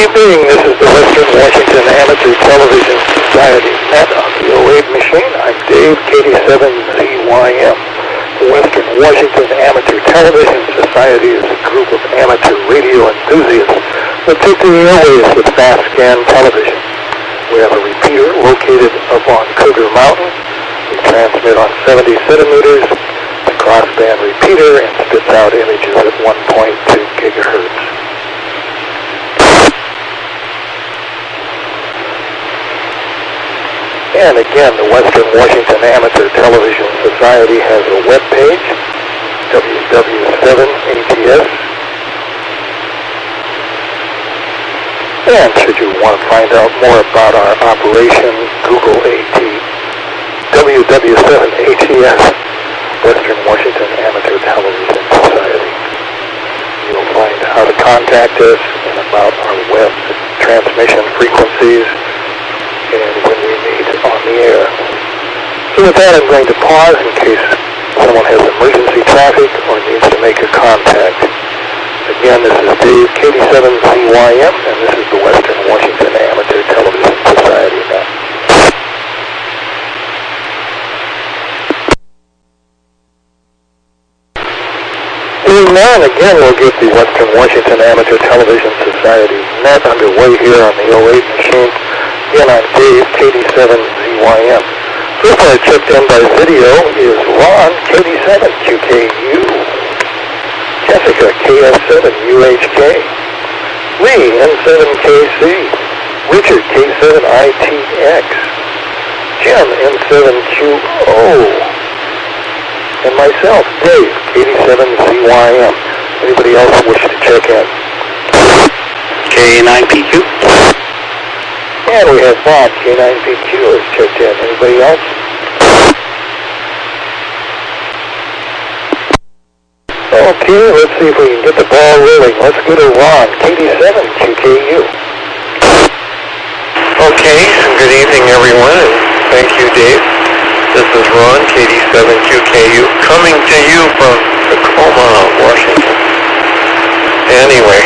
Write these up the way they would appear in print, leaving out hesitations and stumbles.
evening. This is the Western Washington Amateur Television Society Net on the 08 machine. I'm Dave, WW7ATS. The Western Washington Amateur Television Society is a group of amateur radio enthusiasts that take to the airways with fast scan television. We have a repeater located up on Cougar Mountain. We transmit on 70 centimeters, the crossband repeater, and spits out images at 1.2 gigahertz. And again, the Western Washington Amateur Television Society has a web page, WW7ATS. And should you want to find out more about our operation, Google WW7ATS, Western Washington Amateur Television Society. You'll find how to contact us and about our web transmission frequencies and when we meet on the air. So with that, I'm going to pause in case someone has emergency traffic or needs to make a contact. Again, this is Dave, WW7ATS, and this is the Western Washington Amateur Television Society now. And again, we'll get the Western Washington Amateur Television Society net underway here on the 08 machine. Again, I'm Dave, WW7ATS. First one I checked in by video is Ron, KD7QKU. Jessica, KS7UHK. Lee, N7KC. Richard, K7ITX. Jim, N7QO. And myself, Dave, KD7CYM. Anybody else wish to check in? K9PQ. And we have Bob, K9PQ, has checked in. Anybody else? Okay, let's see if we can get the ball rolling. Let's go to Ron, KD7QKU. Okay, good evening everyone, and thank you, Dave. This is Ron, KD7QKU, coming to you from Tacoma, Washington. Anyway,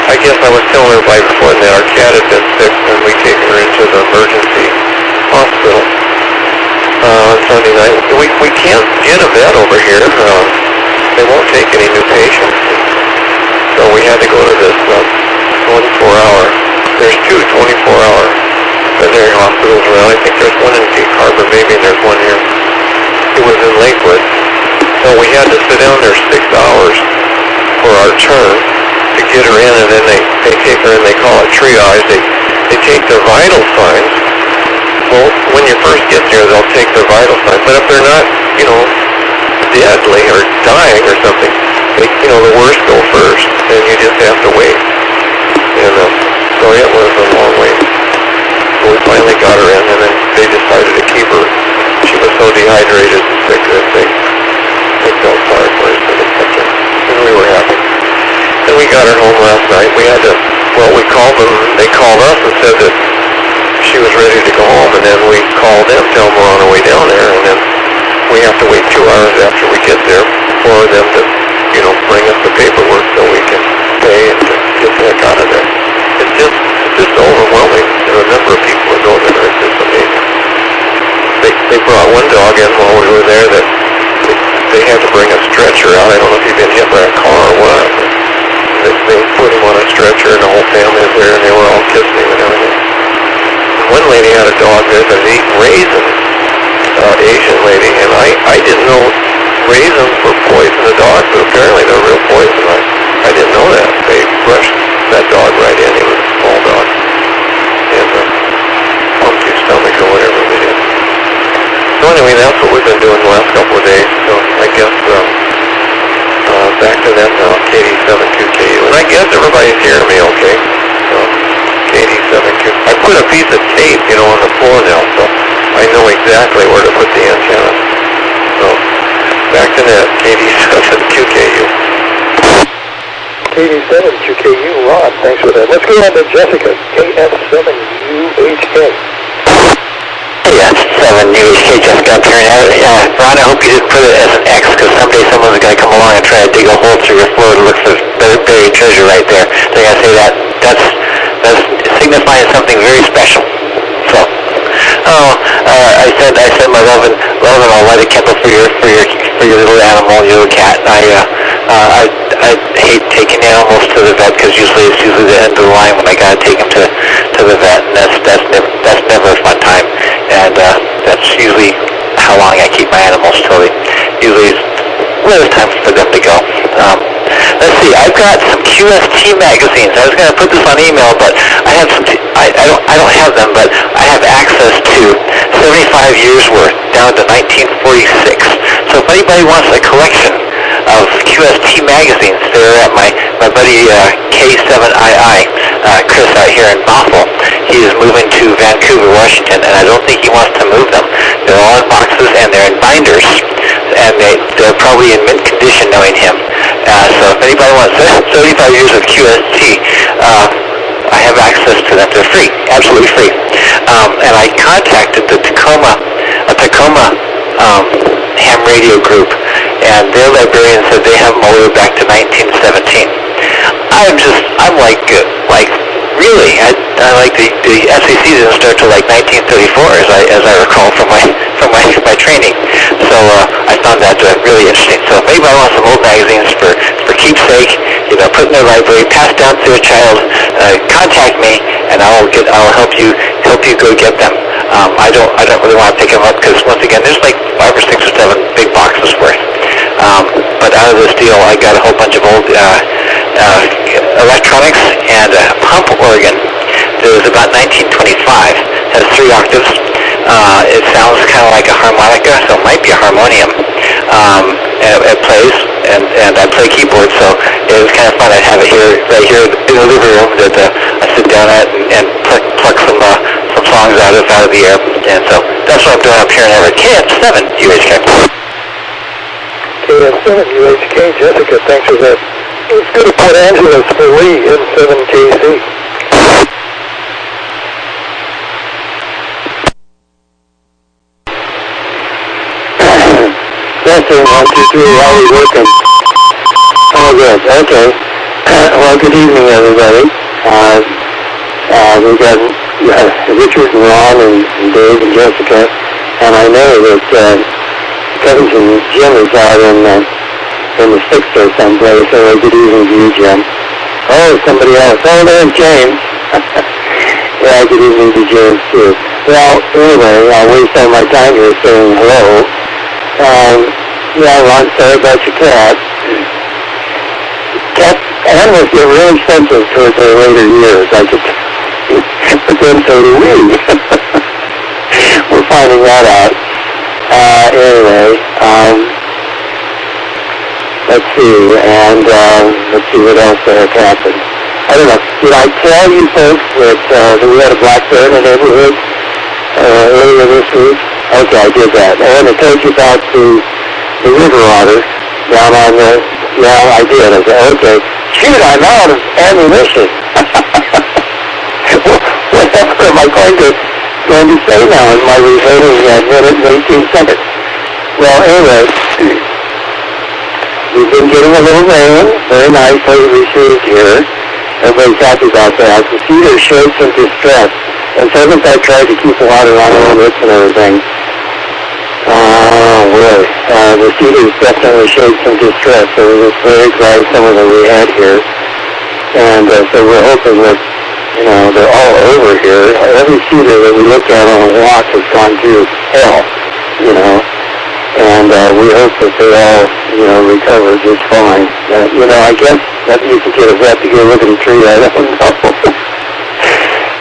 I guess I was telling everybody before that our cat had been sick and we taken her into the emergency hospital on Sunday night. We can't get a vet over here. They won't take any new patients. So we had to go to this 24-hour. There's two 24-hour veterinary hospitals around. I think there's one in Cape Harbor, maybe, and there's one here. It was in Lakewood. So we had to sit down there 6 hours for our turn to get her in, and then they take her and they call it triage. They take their vital signs. Well, when you first get there, they'll take their vital signs. But if they're not, deadly or dying or something, the worst go first, and you just have to wait. And so it was a long wait. So we finally got her in, and then they decided to keep her. She was so dehydrated and sick that they felt sorry for her, so they kept her. And we were happy. Then we got her home last night. We called them. They called us and said that she was ready to go home, and then we called them, tell them we're on our way down there, and then we have to wait 2 hours after we get there for them to, bring us the paperwork so we can pay and get the heck out of there. It's just overwhelming. The number of people that go there, it's just amazing. They brought one dog in while we were there that they had to bring a stretcher out. I don't know if he'd been hit by a car or what. They put him on a stretcher, and the whole family was there, and they were all kissing him and everything. One lady had a dog there that was eating raisins, Asian lady, and I didn't know raisins were poison to dogs, but apparently they're real poison. I didn't know that. They brushed that dog right in. He was a small dog. And pumped his stomach or whatever we did. So anyway, that's what we've been doing the last couple of days. So I guess back to them now, KD7QKU. And I guess everybody's hearing me okay. So KD7Q. I put a piece of tape, on the floor now, so I know exactly where to put the antenna. So back to that, KD7QKU. KD7QKU, Ron, thanks for that. Let's go on to Jessica, KS7UHK. Yeah, 7UHK, Jessica up here. Ron, I hope you didn't put it as an X, because someday someone's going to come along and try to dig a hole through your floor that looks as buried treasure right there. They're going to say that's signifying something very special. So, I said my love and I'll light a candle for your little animal, your little cat. I hate taking animals to the vet because it's usually the end of the line when I gotta take them to the vet, and that's never a fun time. And that's usually how long I keep my animals till usually it's time for them to go. Let's see, I've got some QST magazines. I was going to put this on email, but I have some. I don't have them, but I have access to 75 years worth down to 1946. So if anybody wants a collection of QST magazines, they're at my buddy K7II, Chris out here in Bothell. He is moving to Vancouver, Washington, and I don't think he wants to move them. They're all in boxes and they're in binders, and they're probably in mint condition knowing him. So if anybody wants 35 years of QST, I have access to them. They're free, absolutely free. And I contacted the Tacoma ham radio group, and their librarian said they have them all the way back to 1917. I'm like really? I like the FCC didn't start till like 1934, as I recall from my training. So I found that really interesting. So if anybody wants some old magazines for keepsake, put in their library, pass down to a child, contact me, and I'll help you go get them. I don't really want to pick them up because once again, there's like 5 or 6 or 7 big boxes worth. But out of this deal, I got a whole bunch of old electronics and a pump organ that was about 1925. Has 3 octaves. It sounds kind of like a harmonica, so it might be a harmonium. And it plays, and I play keyboard, so it was kind of fun. I'd have it right here in the living room that I sit down at and pluck some songs out of the air. And so that's what I'm doing up here in Everett. KF7 UHK. KF7 UHK, Jessica, thanks for that. Let's go to Port Angeles for Lee in 7KC. Testing, 1, 2, 3, how are we working? Oh, good, okay. Well, good evening, everybody. We've got Richard and Ron and Dave and Jessica, and I know that Kevin and Jim is out in the 6th or someplace, so good evening to you, Jim. Oh, somebody else. Oh, there's James. Yeah, good evening to James, too. Well, anyway, I'll waste all my time here saying hello. Yeah, Ron, sorry about your cat. Animals get really sensitive towards their later years, I could but then so do we. We're finding that out. Anyway, let's see, and let's see what else has happened. I don't know, did I tell you folks that we had a black bear in the neighborhood earlier this week? Okay, I did that. And I told you about the river otter down on the, yeah, I did. I said, okay, shoot, I'm out of ammunition. What am I going to say now in my remaining minute and 18 seconds? Well, anyway, we've been getting a little rain, very nicely received here. Everybody's happy about that. The cedar showed some distress, and since I tried to keep the water on the limits and everything, the cedars definitely showed some distress, so we were very glad some of them we had here. And so we're hoping that, they're all over here. Every cedar that we look at on a walk has gone through hell, and we hope that they all, recover just fine. I guess that you can get a vet to go look at a tree, I don't know.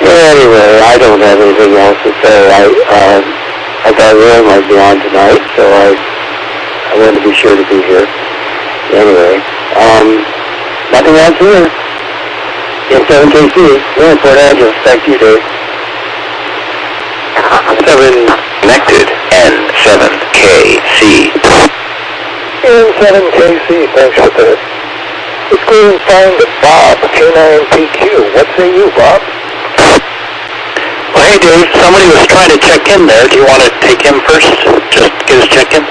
Anyway, I don't have anything else to say. I thought Roy might be on tonight, so I wanted to be sure to be here. Anyway, nothing else here. In 7KC, we're in Port Angeles. Thank you, Dave. 7 connected, N7KC. In 7KC, thanks for that. Let's go and find Bob, K9PQ. What say you, Bob? Well, hey, Dave, somebody was trying to check in there. Do you want to take him first? Just get his check in?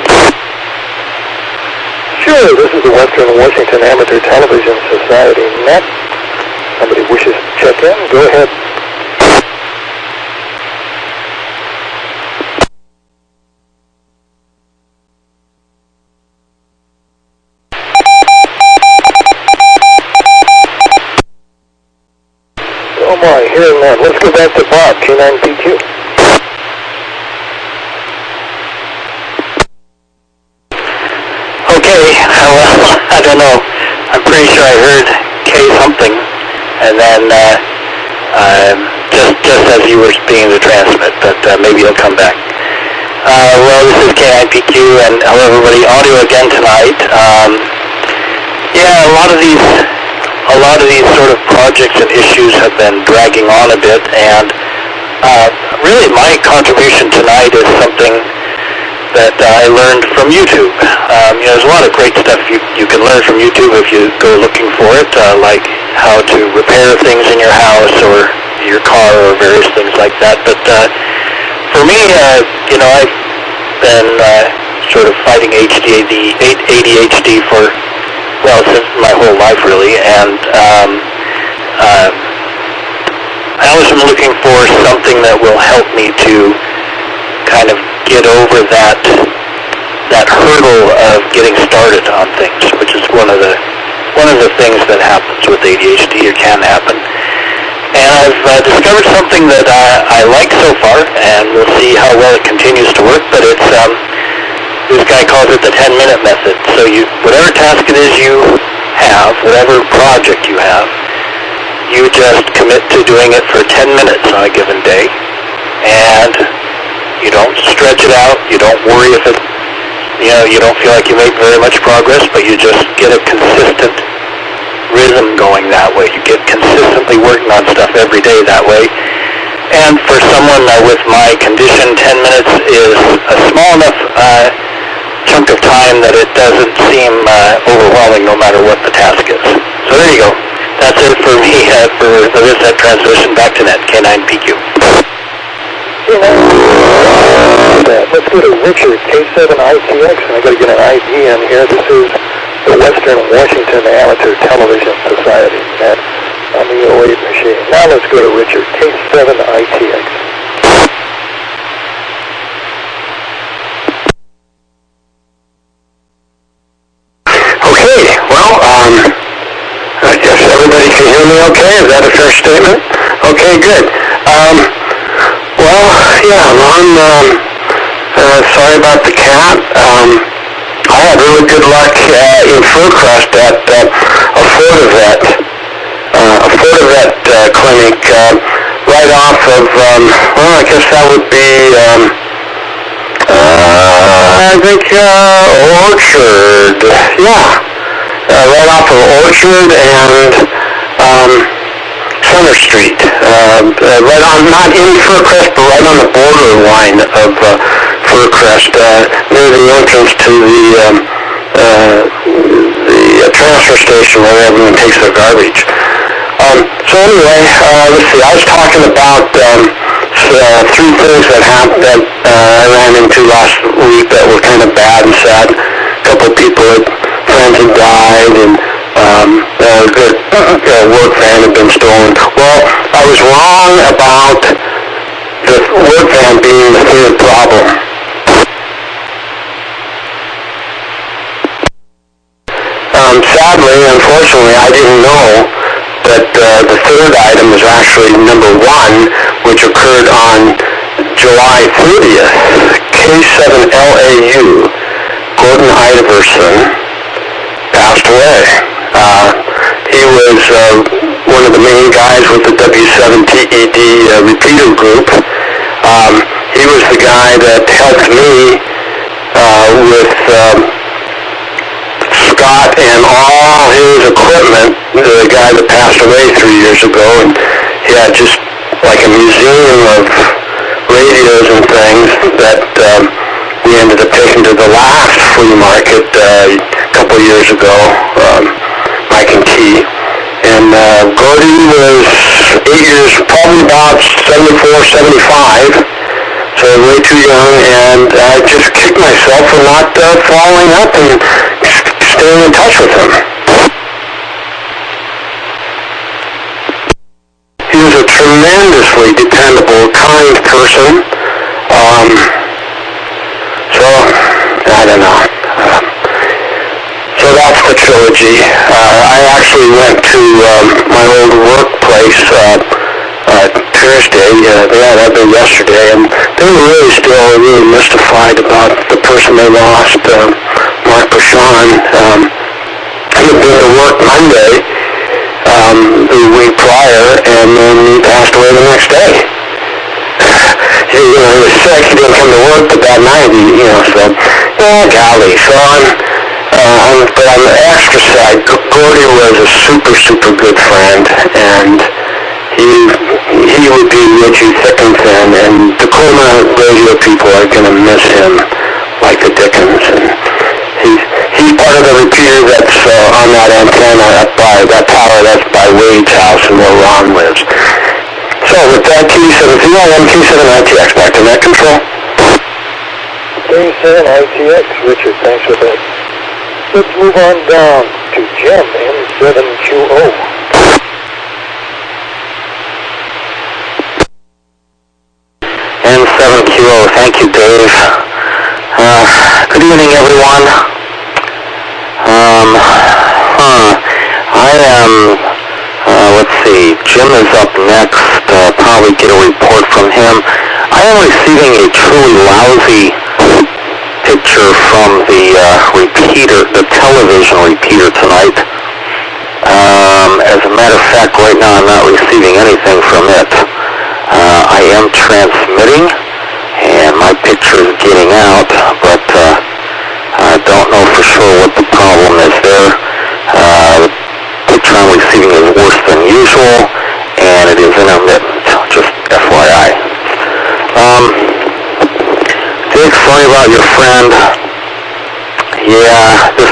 Sure, this is the Western Washington Amateur Television Society net. Somebody wishes to check in, go ahead. Oh my, hearing that. Let's go back to Bob, K9PQ. Okay, well, I don't know. I'm pretty sure I heard K something, and then just as you were being the transmit, but maybe it'll come back. Well, this is K9PQ, and hello everybody. Audio again tonight. Yeah, a lot of these sort of projects and issues have been dragging on a bit, and really my contribution tonight is something that I learned from YouTube. There's a lot of great stuff you can learn from YouTube if you go looking for it, like how to repair things in your house or your car or various things like that. But for me, I've been sort of fighting ADHD for, well, since my whole life really, and I always am looking for something that will help me to kind of get over that hurdle of getting started on things, which is one of the things that happens with ADHD or can happen. And I've discovered something that I like so far, and we'll see how well it continues to work. But it's this guy calls it the 10-minute method. So whatever task it is you have, whatever project you have, you just commit to doing it for 10 minutes on a given day, and you don't stretch it out. You don't worry if you don't feel like you made very much progress, but you just get a consistent rhythm going that way. You get consistently working on stuff every day that way. And for someone with my condition, 10 minutes is a small enough chunk of time that it doesn't seem overwhelming no matter what the task is. So there you go. That's it for me for this transmission. Back to net, K9PQ. Let's go to Richard, K7ITX, and I got to get an ID in here. This is the Western Washington Amateur Television Society net on the 08 machine. Now let's go to Richard, K7ITX. Okay, well, I guess everybody can hear me okay. Is that a fair statement? Okay, good. Well, yeah, Ron, sorry about the cat. I had really good luck in Furcrest at a Fortivet clinic right off of, well, I guess that would be, I think, Orchard. Yeah, right off of Orchard and Center Street. Right on, not in Furcrest, but right on the borderline of Furcrest, near the entrance to the transfer station where everyone takes their garbage. So anyway, let's see, I was talking about three things that happened that I ran into last week that were kind of bad and sad. A couple of friends had died, and their work van had been stolen. Well, I was wrong about the work van being the third problem. Sadly, unfortunately, I didn't know that the third item was actually number one, which occurred on July 30th. K7LAU, Gordon Iverson, passed away. He was one of the main guys with the W7TED repeater group. He was the guy that helped me with Scott and all his equipment, the guy that passed away 3 years ago, and he had just like a museum of radios and things that we ended up taking to the last flea market a couple years ago, Mike and Key. And Gordy was 8 years, probably about 74, 75, so way too young, and I just kicked myself for not following up and staying in touch with him. He was a tremendously dependable, kind person. So, I don't know. So that's the trilogy. I actually went to my old workplace Thursday. They had that yesterday, and they were really still really mystified about the person they lost, Mark Bouchon. He had been to work Monday, the week prior, and then he passed away the next day. He was sick, he didn't come to work, but that night, so, golly. So but on the extra side, Gordy was a super, super good friend, and he would be with you thick and thin, and Tacoma radio people are going to miss him like the dickens. And he's part of the repeater that's on that antenna up by that tower that's by Wade's house and where Ron lives. So with that, K701, K7ITX, back to net control. K7ITX, Richard, thanks for that. Let's move on down to Jim, M7QO. M7QO, thank you, Dave. Good evening, everyone. Let's see, Jim is up next, probably get a report from him. I am receiving a truly lousy picture from the repeater, the television repeater tonight. As a matter of fact, right now I'm not receiving anything from it. I am transmitting, and my picture is getting out, but I don't know for sure what the problem is there. The picture I'm receiving is worse than usual, and it is intermittent, just FYI. Dick, sorry about your friend. Yeah, this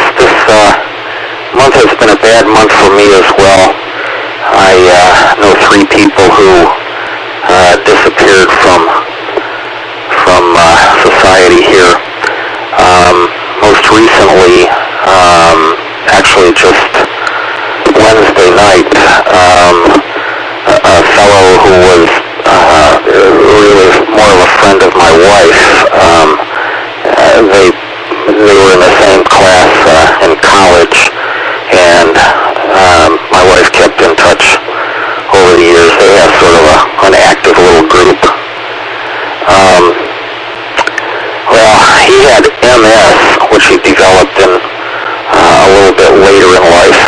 month has been a bad month for me as well. I know 3 people who disappeared from society here. Most recently, actually just Wednesday night, a fellow who was really more of a friend of my wife. They were in the same class in college, and my wife kept in touch over the years. They have sort of an active little group. Well, he had MS, which he developed in a little bit later in life,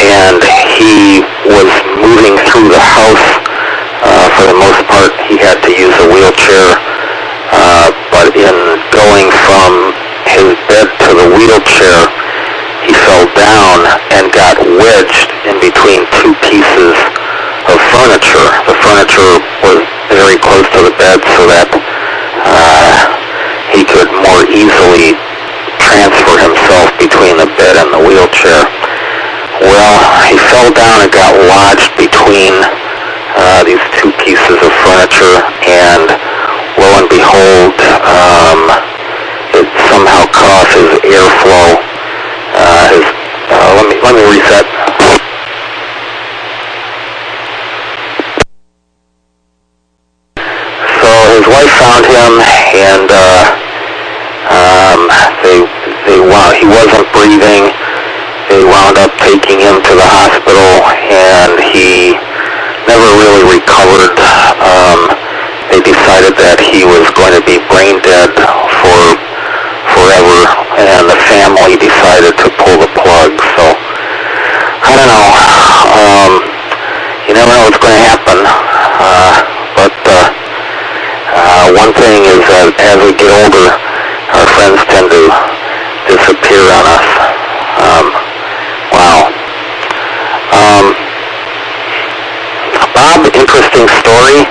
and he was moving through the house. For the most part, he had to use a wheelchair, but in going from his bed to the wheelchair, he fell down and got wedged in between 2 pieces of furniture. The furniture was very close to the bed so that he could more easily transfer himself between the bed and the wheelchair. Well, he fell down and got lodged between these 2 pieces of furniture, and lo and behold, it somehow cut off his airflow. Let me reset. So his wife found him, and he wasn't breathing. They wound up taking him to the hospital, and he never really recovered. They decided that he was going to be brain dead for forever, and the family decided to pull the plug. So I don't know. You never know what's going to happen. But one thing is that as we get older, our friends tend to disappear on us. Wow. Bob, interesting story.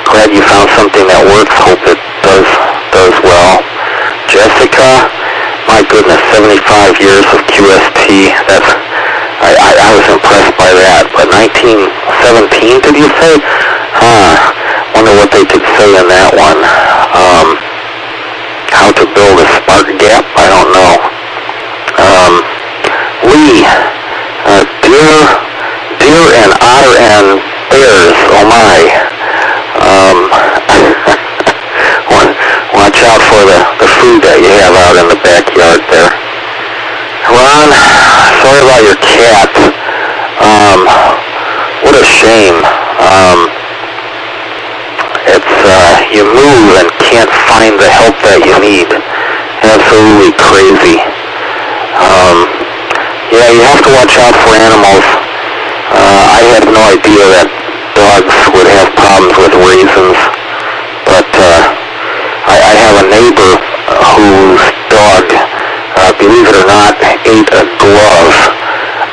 Glad you found something that works. Hope it does well. Jessica, my goodness, 75 years of QST. I was impressed by that. But 1917, did you say? Wonder what they could say in that one. how to build a spark gap, I don't know. Deer and otter and bears, oh my. Watch out for the food that you have out in the backyard there. Ron, sorry about your cat. What a shame. You move and can't find the help that you need. Absolutely crazy. Yeah, you have to watch out for animals. I had no idea that dogs would have problems with raisins, but I have a neighbor whose dog, believe it or not, ate a glove.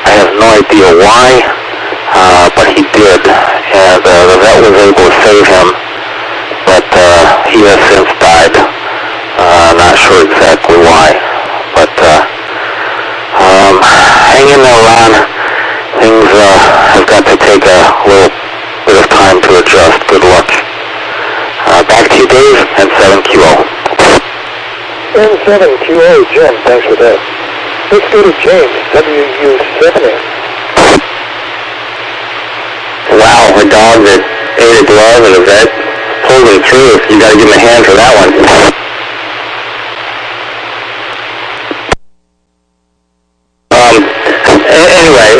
I have no idea why, but he did, and the vet was able to save him, but he has since died. Not sure exactly why, but hang in there, Ron. Things have got to take a little bit of time to adjust. Good luck. Back to you, Dave, and 7QO. And 7QO, Jim, thanks for that. Let's go to James, WW7ATS. Wow, a dog that ate a glove and a vet pulled him through. You got to give him a hand for that one. Anyway,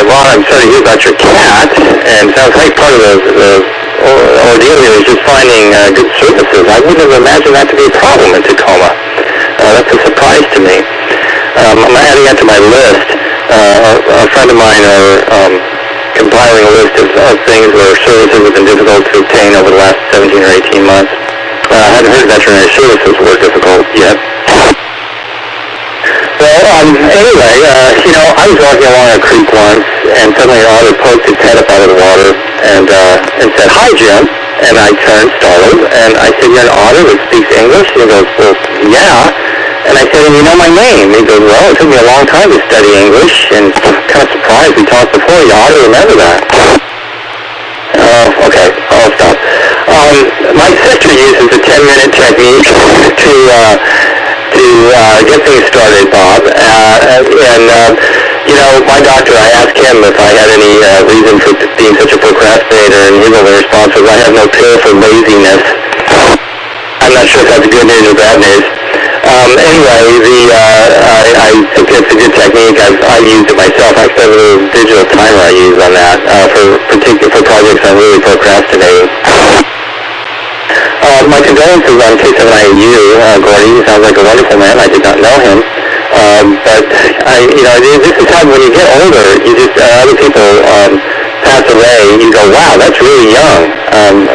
Ron, I'm sorry to hear about your cat, and it sounds like part of the ordeal here is just finding good services. I wouldn't have imagined that to be a problem in Tacoma. That's a surprise to me. I'm adding that to my list. A friend of mine are compiling a list of things where services have been difficult to obtain over the last 17 or 18 months. I hadn't heard veterinary services were difficult yet. Well, anyway, I was walking along a creek once, and suddenly an otter poked its head up out of the water and said, "Hi, Jim." And I turned startled, and I said, "You're an otter that speaks English?" And he goes, "Well, yeah." And I said, "And you know my name?" He goes, "Well, it took me a long time to study English, and kind of surprised we talked before. You ought to remember that." Okay, I'll stop. My sister uses the 10-minute technique to get things started, Bob. My doctor, I asked him if I had any reason for being such a procrastinator, and his only response was, "I have no pill for laziness." I'm not sure if that's good news or bad news. Anyway, I think it's a good technique. I've used it myself. I spent a little digital timer I use on that for projects I'm really procrastinating. My condolences on K7IU, Gordy. He sounds like a wonderful man. I did not know him. But this is how when you get older, you just, other people pass away, you go, wow, that's really young.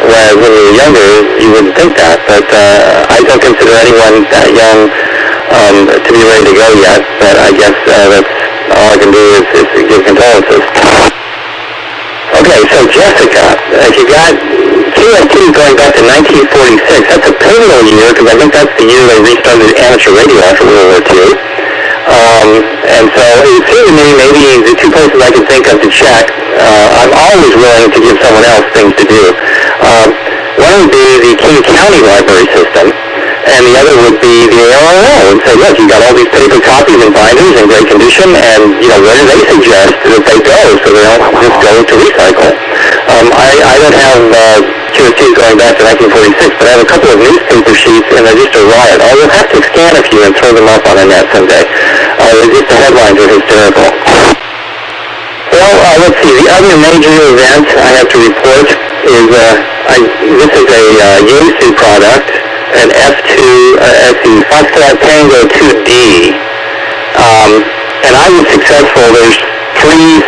Whereas when you were younger, you wouldn't think that. But I don't consider anyone that young to be ready to go yet. But I guess that's all I can do is give condolences. Okay, so Jessica, you got QST going back to 1946. That's a pivotal year because I think that's the year they restarted amateur radio after World War II. And so it seemed to me maybe the two places I could think of to check, I'm always willing to give someone else things to do. One would be the King County Library System, and the other would be the ARRL, and say, look, you got all these paper copies and binders in great condition, and, where do they suggest that they go so they don't just go to recycle? I don't have QSTs going back to 1946, but I have a couple of newspaper sheets, and they're just a riot. I will have to scan a few and throw them up on the net someday. The headlines are hysterical. Well, let's see. The other major event I have to report is this is a Yaesu product, an Foxtrot Tango 2D. And I was successful. There's three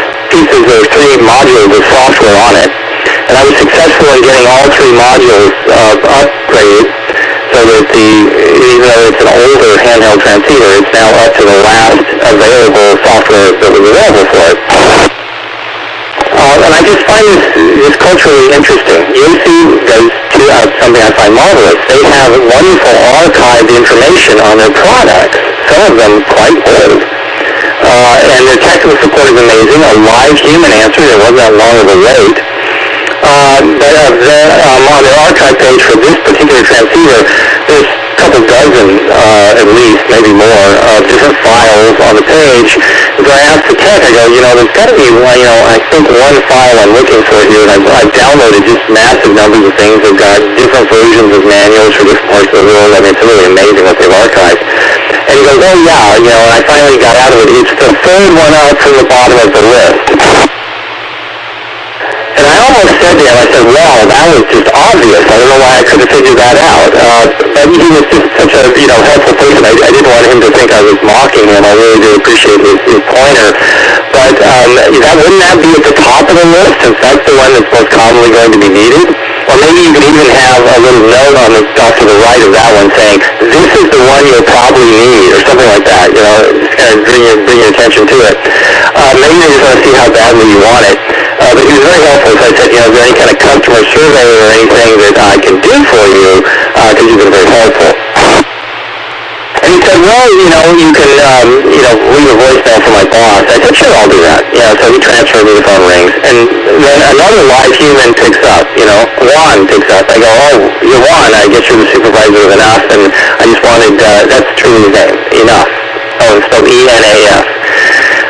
modules of software on it. And I was successful in getting all three modules upgraded so that even though it's an older handheld transceiver, it's now up to the last available software that was available for it. And I just find this culturally interesting. Yaesu does something I find marvelous. They have wonderful archived information on their products, some of them quite old. And their technical support is amazing. A live human answer, there wasn't that long of a wait. But on their archive page for this particular transceiver, there's couple dozen, at least, maybe more, of different files on the page. And so I asked the tech, I go, there's got to be, I think one file I'm looking for here, and I've downloaded just massive numbers of things. They've got different versions of manuals for different parts of the world. I mean, it's really amazing what they've archived. And he goes, oh yeah, and I finally got out of it. It's the third one out from the bottom of the list. And I almost said to him, I said, wow, that was just obvious. I don't know why I couldn't figure that out. But he was just such a, helpful person. I didn't want him to think I was mocking him. I really do appreciate his pointer. But wouldn't that be at the top of the list, since that's the one that's most commonly going to be needed? Or maybe you could even have a little note on the off to the right of that one saying, this is the one you'll probably need, or something like that. Just kind of bring your attention to it. Maybe they just want to see how badly you want it. But he was very helpful. So I said, is there any kind of customer survey or anything that I can do for you? Because you've been very helpful. And he said, well, you can, leave a voicemail for my boss. I said, sure, I'll do that. So he transferred me, the phone rings. And then another live human picks up, Juan picks up. I go, oh, you're Juan. I guess you're the supervisor of Enough. And I just wanted, that's truly his name, Enough. Oh, it's spelled E-N-A-F.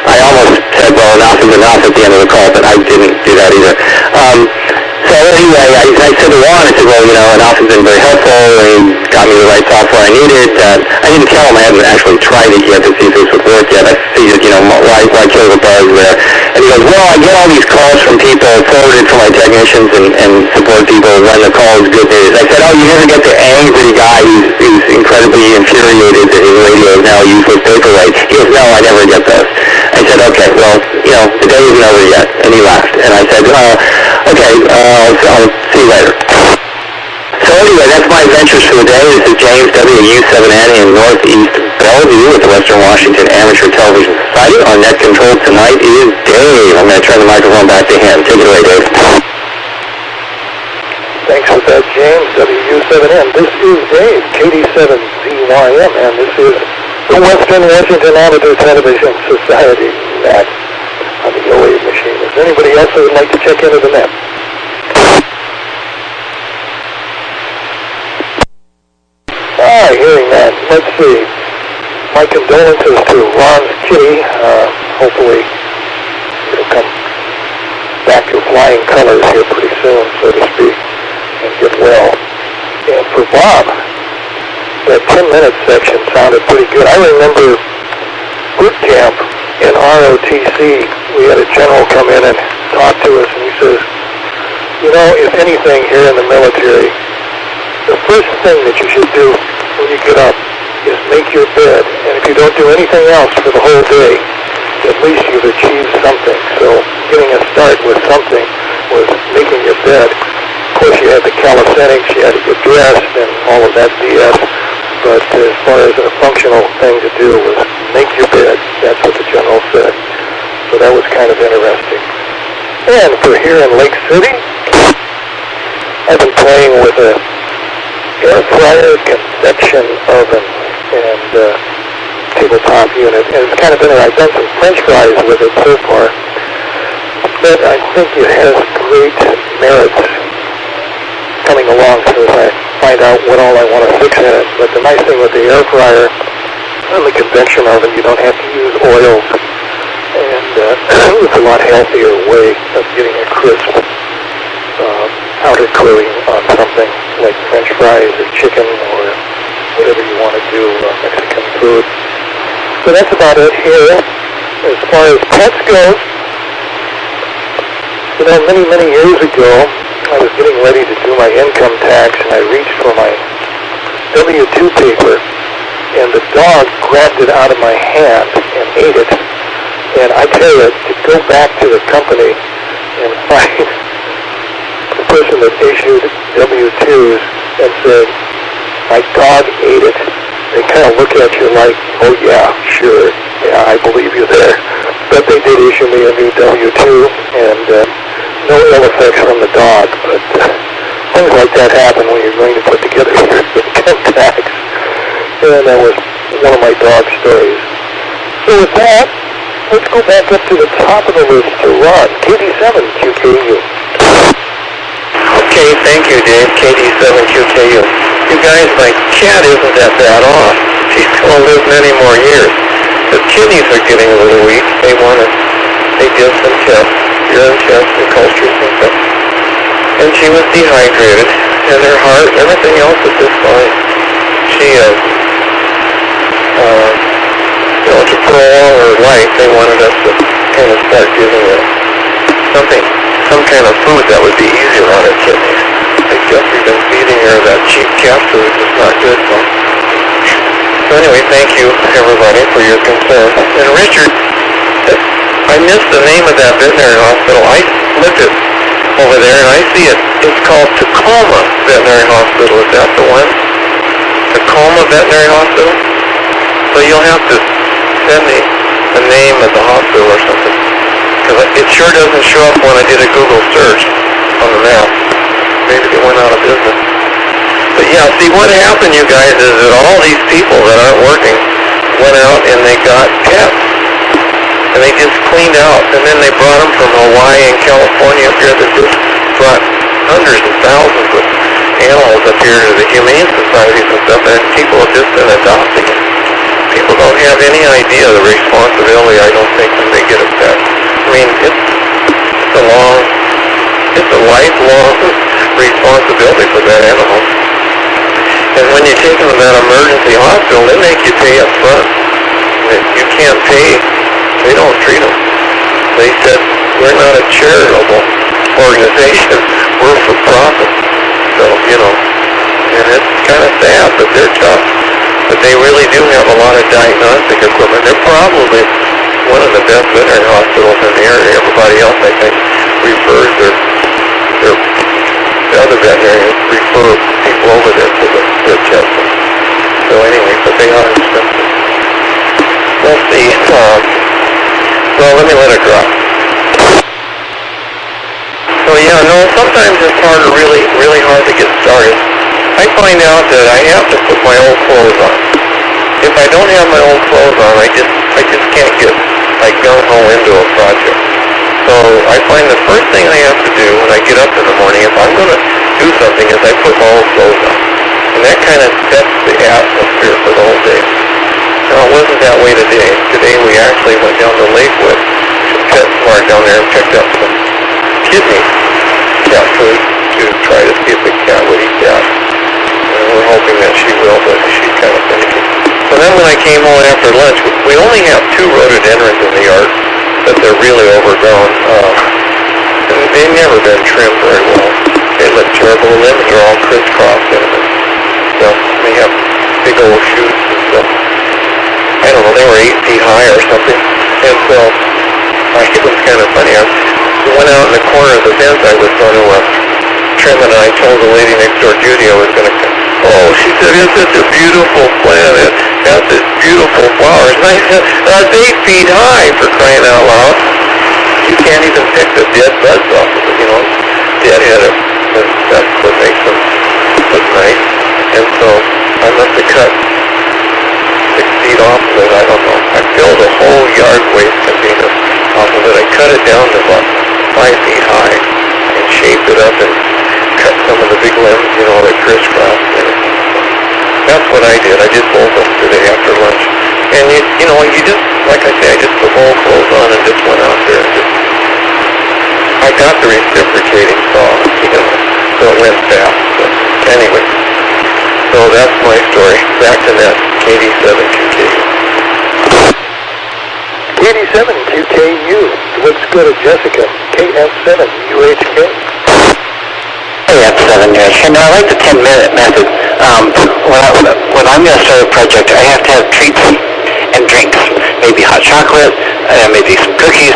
I almost said, well, enough is enough at the end of the call, but I didn't do that either. So anyway, I said to Juan, I said, well, Enough has been very helpful, and got me the right software I needed. I didn't tell him I hadn't actually tried it yet to see if this would work yet. I figured, why kill the buzz there? And he goes, well, I get all these calls from people forwarded from my technicians and support people when the call is good news. I said, oh, you never get the angry guy who's incredibly infuriated that his radio is now useless paperweight. He goes, no, I never get those. I said, okay, well, the day isn't over yet. And he laughed. And I said, okay, I'll see you later. So anyway, that's my adventures for the day. This is James, WW7N in Northeast Bellevue with the Western Washington Amateur Television Society. On net control tonight is Dave. I'm going to turn the microphone back to him. Take it away, Dave. Thanks for that, James, WW7N. This is Dave, KD7ZYM, and this is the Western Washington Amateur Television Society net on the 08 machine. Is there anybody else that would like to check into the net? Hearing that. Let's see. My condolences to Ron's kitty. Hopefully it'll come back to flying colors here pretty soon, so to speak, and get well. And for Bob, that 10-minute section sounded pretty good. I remember boot camp in ROTC. We had a general come in and talk to us, and he says, if anything here in the military, the first thing that you should do when you get up is make your bed. And if you don't do anything else for the whole day, at least you've achieved something. So getting a start with something was making your bed. Of course, you had the calisthenics, you had to get dressed and all of that BS. But as far as a functional thing to do was make your bed. That's what the general said. So that was kind of interesting. And for here in Lake City, I've been playing with a air fryer, convection oven, and tabletop unit. And it's kind of interesting. I've done some French fries with it so far. But I think it has great merits coming along as I find out what all I want to fix in it. But the nice thing with the air fryer and the convection oven, you don't have to use oils. And it's a lot healthier way of getting a crisp outer coating on something like French fries or chicken or whatever you want to do, Mexican food. So that's about it here. As far as pets go, many, many years ago, I was getting ready to do my income tax, and I reached for my W-2 paper, and the dog grabbed it out of my hand and ate it. And I tell you, to go back to the company and find the person that issued W-2s and said, my dog ate it, they kind of look at you like, oh yeah, sure, yeah, I believe you there. But they did issue me a new W-2, and no ill effects from the dog, but things like that happen when you're going to put together your income tax. And that was one of my dog stories. So with that, let's go back up to the top of the list to Ron, KD7QKU. Okay, thank you, Dave. KD7QKU. you guys, my cat isn't that bad off. She's going to live many more years. The kidneys are getting a little weak. They did some tests, urine tests and cultures and stuff. And she was dehydrated, and her heart, everything else was just fine. She, to prolong her life, they wanted us to kind of start giving her some kind of food that would be easier on her kidneys. I guess we've been feeding her that cheap cat food. It's not good, though. So anyway, thank you, everybody, for your concern. And Richard, I missed the name of that veterinary hospital. I looked it over there, and I see it. It's called Tacoma Veterinary Hospital. Is that the one? Tacoma Veterinary Hospital? So you'll have to send me the name of the hospital or something. Because it sure doesn't show up when I did a Google search on the map. Maybe they went out of business. But yeah, see what happened, you guys, is that all these people that aren't working went out and they got pets. And they just cleaned out. And then they brought them from Hawaii and California up here. They just brought hundreds of thousands of animals up here to the humane societies and stuff. And people have just been adopting them. People don't have any idea of the responsibility, I don't think, when they get a pet. I mean, it's a lifelong responsibility for that animal. And when you take them to that emergency hospital, they make you pay up front. You can't pay. They don't treat them. They said, we're not a charitable organization. We're for profit. So, and it's kind of sad, but they're tough. But they really do have a lot of diagnostic equipment. They're probably one of the best veterinary hospitals in the area. Everybody else, I think, refers the other veterinarians refer people over there to their testing. So anyway, but they are expensive. Let's see. Well, let me let it drop. So yeah, no, sometimes it's really hard to get started. I find out that I have to put my old clothes on. If I don't have my old clothes on, I just can't get like gung-ho into a project. So I find the first thing I have to do when I get up in the morning, if I'm going to do something, is I put my old clothes on. And that kind of sets the atmosphere for the whole day. Now, it wasn't that way today. Today we actually went down to Lakewood, PetSmart down there, and picked up some kidney cat food to try to see if the cat would eat that. And we're hoping that she will, but she's kind of finicky. So then when I came home after lunch, we only have 2 rhododendrons in the yard, but they're really overgrown. And they've never been trimmed very well. They look terrible. The limbs are all crisscrossed in them. They have big old shoots and stuff. I don't know, they were 8 feet high or something. And so it was kind of funny. I went out in the corner of the fence I was going to trim, and I told the lady next door, Judy, I was going to come. Oh, she said, it's such a beautiful plant. It has such beautiful flowers. And I said, that's 8 feet high, for crying out loud. You can't even pick the dead buds off of it, Deadhead it. And that's what makes them look nice. And so I must have cut 6 feet off of it. I don't know. I filled a whole yard waste container off of it. I cut it down to about 5 feet high and shaped it up and cut some of the big limbs, that crisscrossed in it. That's what I did. I did both of them today after lunch. And you just, like I say, I just put old clothes on and just went out there and I got the reciprocating saw, so it went fast. So anyway, so that's my story. Back to that KD7QKU. KD7QKU. Looks good at Jessica. KF7UHK. KF7UHK. Now, I like the 10-minute method. When I'm going to start a project, I have to have treats and drinks. Maybe hot chocolate, maybe some cookies,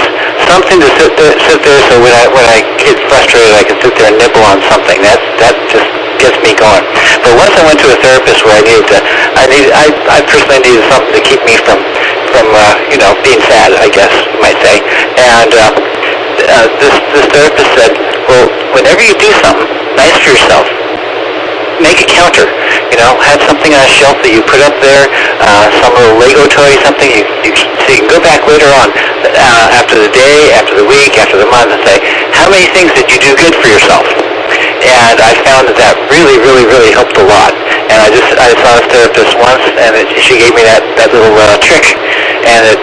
something to sit there so when I get frustrated, I can sit there and nibble on something. That just gets me going. But once I went to a therapist where I personally needed something to keep me from being sad, I guess you might say. And this therapist said, well, whenever you do something nice for yourself, make a counter. Have something on a shelf that you put up there, some little Lego toy, something so you can go back later on, after the day, after the week, after the month, and say, how many things did you do good for yourself? And I found that really, really, really helped a lot. And I saw this therapist once, and she gave me that little trick, and it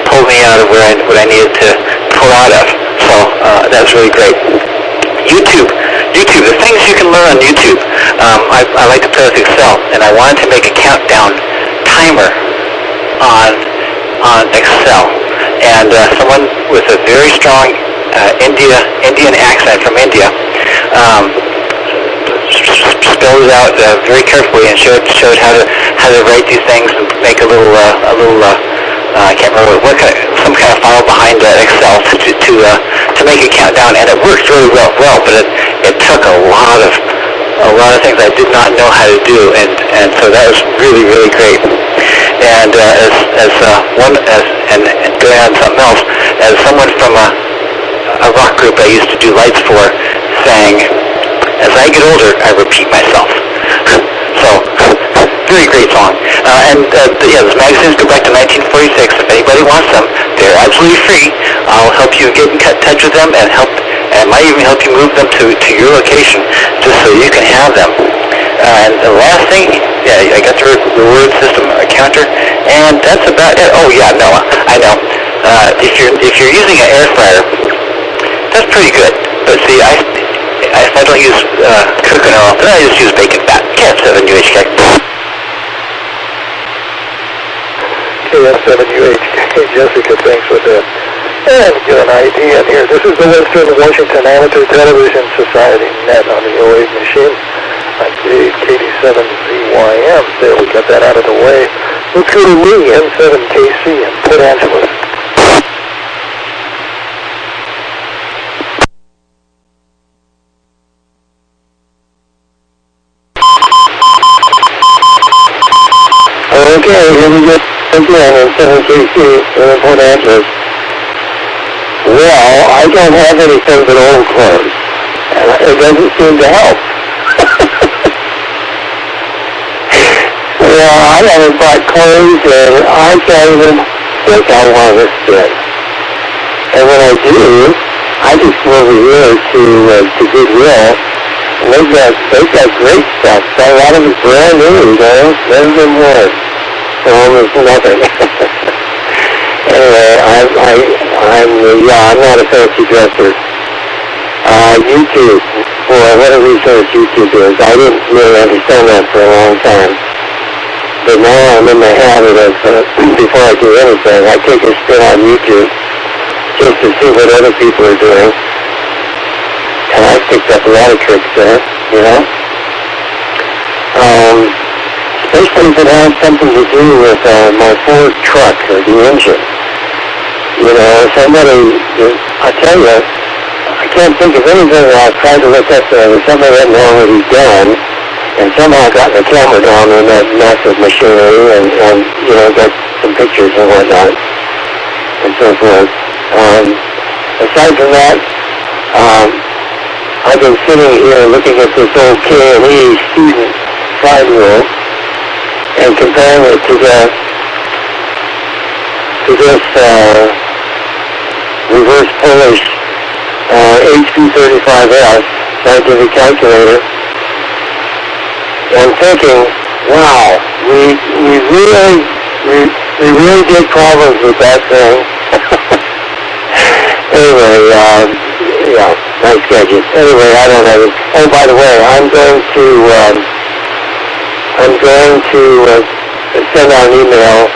pulled me out of what I needed to pull out of. So that's really great. YouTube, the things you can learn on YouTube. I like to play with Excel, and I wanted to make a countdown timer on Excel. And someone with a very strong Indian accent from India spelled it out very carefully and showed how to write these things and make a little I can't remember some kind of file behind Excel to make a countdown, and it worked really well. But it took a lot of things I did not know how to do, and so that was really, really great. And and going on something else, as someone from a rock group I used to do lights for sang, "As I get older, I repeat myself." So, very great song. Those magazines go back to 1946. If anybody wants them, they're absolutely free. I'll help you get in touch with them and I might even help you move them to your location just so you can have them. And the last thing, I got the reward system counter, and that's about it. Oh yeah, no, I know. If you're using an air fryer, that's pretty good. But see, if I don't use cooking oil, then I just use bacon fat. KF7UHK. KF7UHK, Jessica, thanks for that. And get an idea here. This is the Western Washington Amateur Television Society net on the 08 machine. I'm Dave, KD7ZYM. There, we got that out of the way. Let's go to Lee, N7KC, in Port Angeles. Okay, here we go again in 7KC in Port Angeles. Well, I don't have anything but old clothes. It doesn't seem to help. Well, I haven't bought clothes and I can't even think how long it's been. And when I do, I just go over here to Goodwill. And they've got great stuff. A lot of it's brand new, never been worn. So almost nothing. Anyway, I'm not a fancy dresser. YouTube, boy, what a resource YouTube is. I didn't really understand that for a long time. But now I'm in the habit of, before I do anything, I take a spin on YouTube just to see what other people are doing. And I've picked up a lot of tricks there, you know. Especially if it has something to do with my Ford truck or the engine. You know, I tell you, I can't think of anything that I've tried to look up there. Something that hadn't already done, and somehow got the camera down in that massive machinery and got some pictures and whatnot, and so forth. Aside from that, I've been sitting here looking at this old K&E student 5-year-old and comparing it to this reverse Polish HP35S scientific calculator, and thinking, wow, we really did problems with that thing. Anyway, nice gadget. Anyway, I don't know. Oh, by the way, I'm going to send out an email.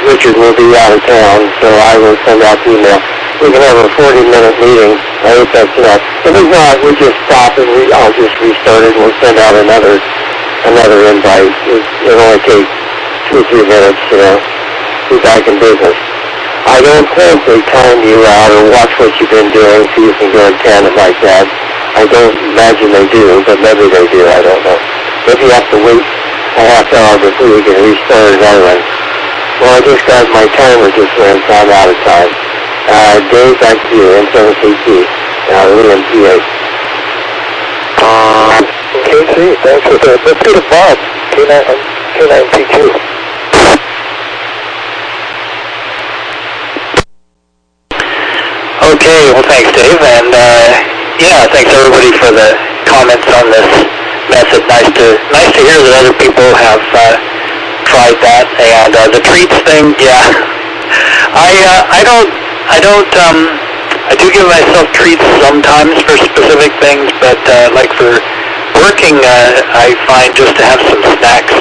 Richard will be out of town, so I will send out the email. We can have a 40-minute meeting. I hope that's enough. If it's not, we'll just stop and I'll just restart it and we'll send out another invite. It'll only take 2 or 3 minutes, be back in business. I don't think they time you out or watch what you've been doing so you can go in tandem like that. I don't imagine they do, but maybe they do, I don't know. Maybe you have to wait a half hour before you can restart another one. Well, I just got my timer just went, so I'm out of time. Dave, back to you, N7KC, William PA. KC, thanks for that. Let's go to Bob, K9PQ. Okay, well thanks Dave, and thanks everybody for the comments on this method. Nice to hear that other people have tried that. And the treats thing, yeah, I do give myself treats sometimes for specific things, but like for working, I find just to have some snacks,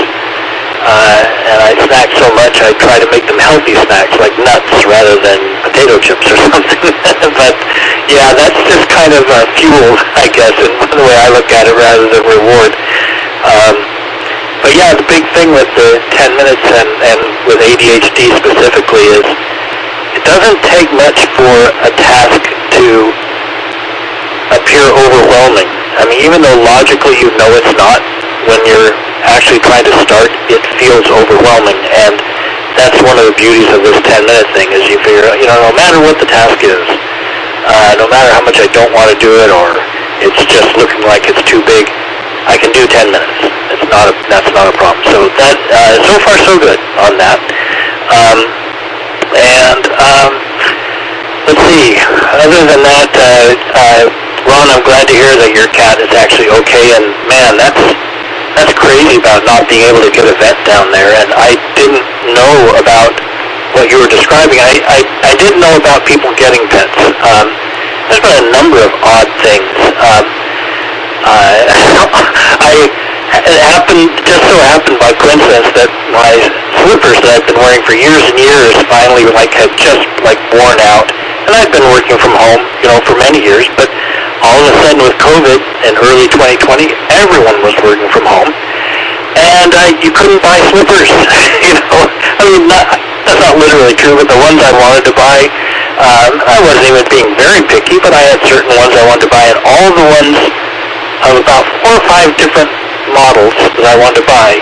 and I snack so much, I try to make them healthy snacks, like nuts rather than potato chips or something. But yeah, that's just kind of fuel, I guess, in the way I look at it rather than reward. But yeah, the big thing with the 10 minutes and with ADHD specifically is it doesn't take much for a task to appear overwhelming. I mean, even though logically you know it's not, when you're actually trying to start, it feels overwhelming. And that's one of the beauties of this 10-minute thing is you figure out, no matter what the task is, no matter how much I don't want to do it or it's just looking like it's too big, I can do 10 minutes. That's not a problem. So that, so far so good on that. Let's see. Other than that, Ron, I'm glad to hear that your cat is actually okay. And man, that's crazy about not being able to get a vet down there. And I didn't know about what you were describing. I didn't know about people getting pets. There's been a number of odd things. It just so happened by coincidence that my slippers that I've been wearing for years and years finally had just worn out. And I've been working from home, for many years, but all of a sudden with COVID in early 2020, everyone was working from home. And you couldn't buy slippers, I mean, that's not literally true, but the ones I wanted to buy, I wasn't even being very picky, but I had certain ones I wanted to buy, and all the ones of about 4 or 5 different models that I wanted to buy,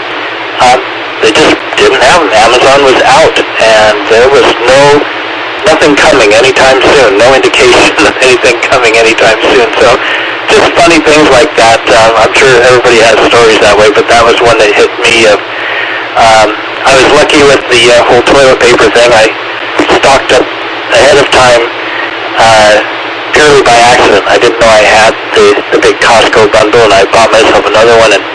they just didn't have them. Amazon was out, and there was nothing coming anytime soon, no indication of anything coming anytime soon. So just funny things like that. I'm sure everybody has stories that way, but that was one that hit me. I was lucky with the whole toilet paper thing. I stocked up ahead of time purely by accident. I didn't know I had the big Costco bundle, and I bought myself another one, and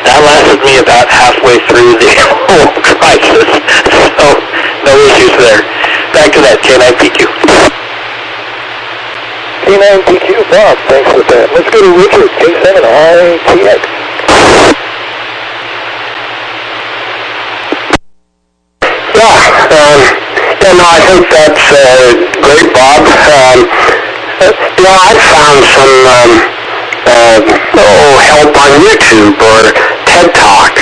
that lasted me about halfway through the whole crisis. So no issues there. Back to that K9PQ. K9PQ, Bob, thanks for that. Let's go to Richard, K7ITS. I think that's great, Bob. I've found some help on YouTube or TED Talk,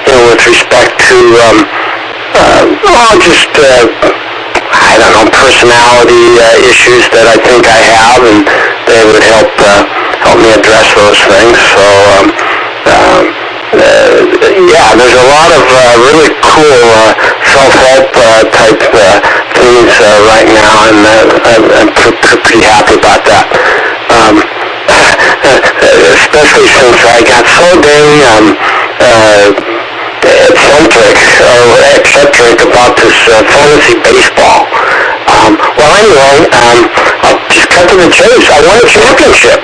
with respect to personality issues that I think I have, and they would help me address those things. So, there's a lot of really cool self-help type things right now, and I'm pretty happy about that. Especially since I got so dang eccentric about this fantasy baseball. I'll just cut to the chase. I won a championship.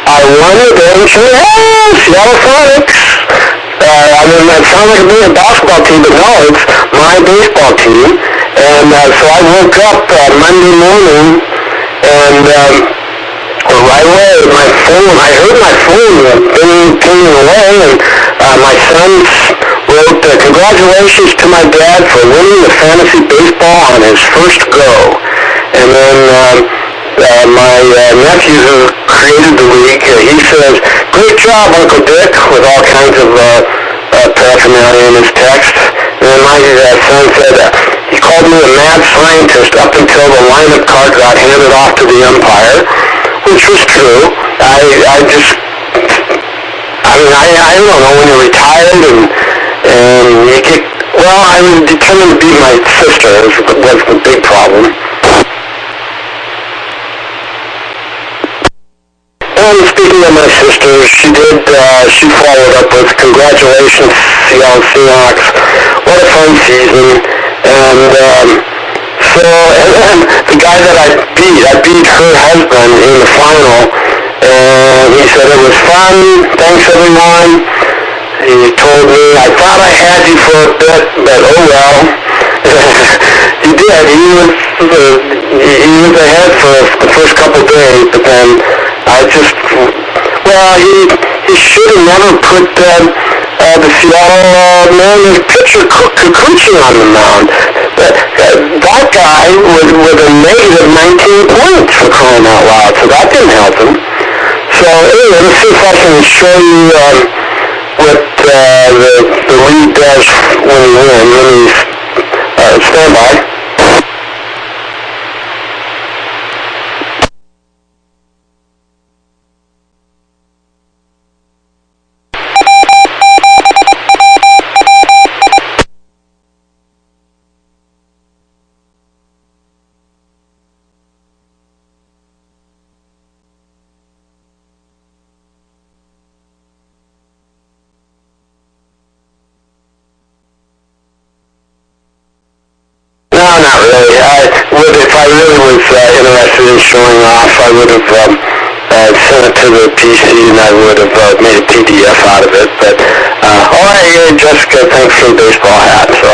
I won the damn Seattle Sonics. It sounds like being a basketball team, but no, it's my baseball team. And so I woke up Monday morning, and right away, I heard my phone pinging away, and my son wrote, "Congratulations to my dad for winning the fantasy baseball on his first go." And then my nephew who created the league, he says, "Great job, Uncle Dick," with all kinds of paraphernalia in his text. And then my son said, he called me a mad scientist up until the lineup card got handed off to the umpire, which was true. I don't know, when you're retired and you get, I was determined to beat my sister, was the big problem. And speaking of my sister, she followed up with, "Congratulations, Seattle Seahawks. What a fun season." And the guy that I beat her husband in the final, and and he said it was fun. Thanks, everyone. He told me, I thought I had you for a bit, but oh well. He did. He was ahead for the first couple days, but then I just, well, he should have never put the Seattle Mariners pitcher Kikuchi on the mound. That guy with a negative 19 points, for crying out loud, so that didn't help him. So anyway, let's see if I can show you what the lead does when we win. Let me stand by. No, not really. If I really was interested in showing off, I would have sent it to the PC and I would have made a PDF out of it. But hey, Jessica, thanks for the baseball hat. So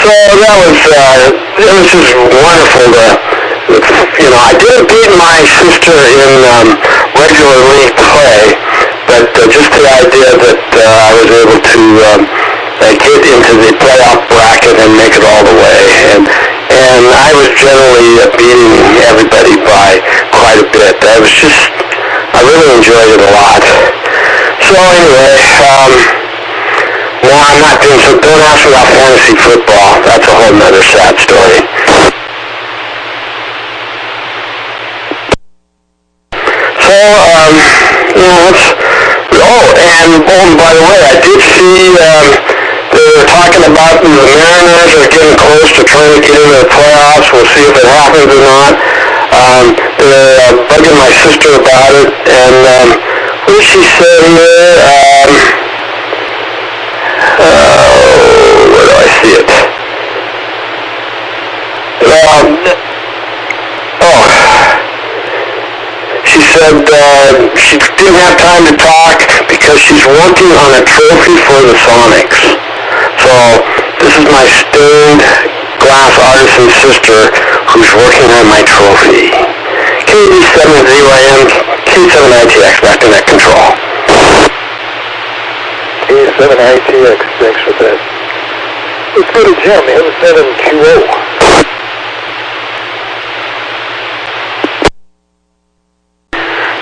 that was it was just wonderful to, I didn't beat my sister in regular league play, but just the idea that I was able to get into the playoff bracket and make it all the way, and I was generally beating everybody by quite a bit. I really enjoyed it a lot. So anyway, no, I'm not doing so. Don't ask me about fantasy football. That's a whole nother sad story. So, and by the way, I did see they were talking about the Mariners are getting close to trying to get into the playoffs. We'll see if it happens or not. They're bugging my sister about it, and what did she say here? Where do I see it? She said she didn't have time to talk because she's working on a trophy for the Sonics. So this is my stained glass artisan sister who's working on my trophy. KD7ZYM, K7ITX, back to net control. K7ITX, thanks for that. Let's go to Jim, M7QO.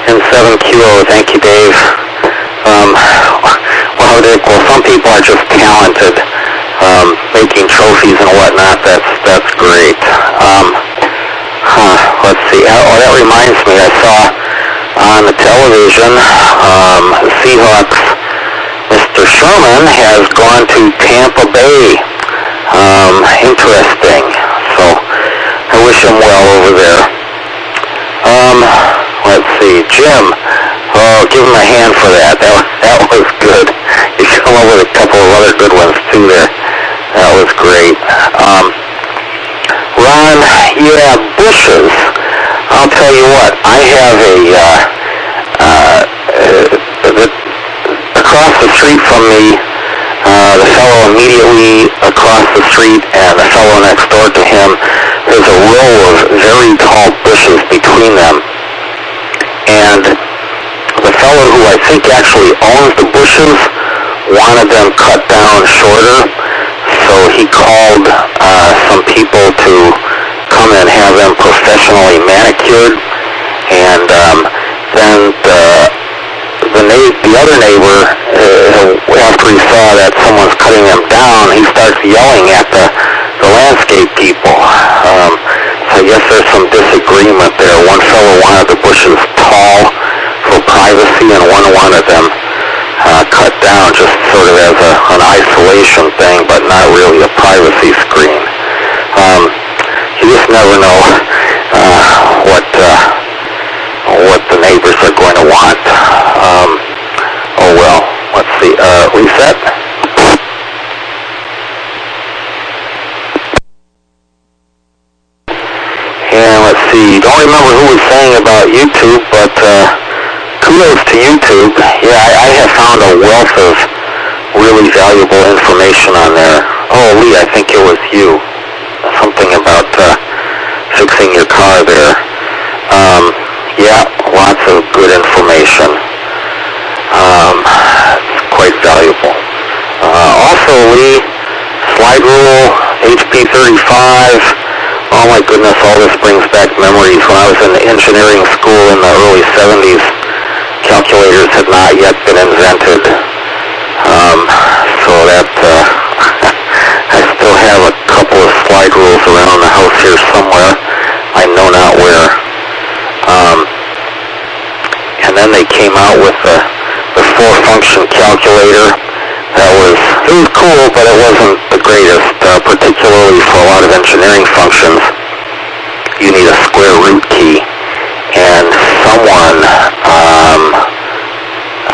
M7QO, thank you, Dave. Well, some people are just talented, making trophies and whatnot. That's great. Let's see. Oh, that reminds me. I saw on the television, the Seahawks, Mr. Sherman has gone to Tampa Bay. Interesting. So I wish him well over there. Let's see. Jim. Oh, give him a hand for that. That was good. You come up with a couple of other good ones too there. That was great. Ron, yeah, bushes. I'll tell you what. I have across the street from me, the fellow immediately across the street and the fellow next door to him, there's a row of very tall bushes between them. And the fellow who I think actually owns the bushes wanted them cut down shorter, so he called some people to come and have them professionally manicured. And then the other neighbor, after he saw that someone's cutting them down, he starts yelling at the landscape people. So I guess there's some disagreement there. One fellow wanted the bushes tall for privacy, and one wanted them cut down just sort of as an isolation thing, but not really a privacy screen. You just never know what the neighbors are going to want. Oh well, let's see. Reset. And let's see. Don't remember who was saying about YouTube, but kudos to YouTube. Yeah, I have found a wealth of really valuable information on there. Oh, Lee, I think it was you. Something about fixing your car there. Yeah, lots of good information. It's quite valuable. Also, Lee, slide rule, HP 35. Oh my goodness, all this brings back memories. When I was in engineering school in the early 70s, calculators had not yet been invented. So that, I still have a couple of slide rules around the house here somewhere. I know not where. And then they came out with the 4-function calculator. It was cool, but it wasn't the greatest, particularly for a lot of engineering functions. You need a square root key. And someone,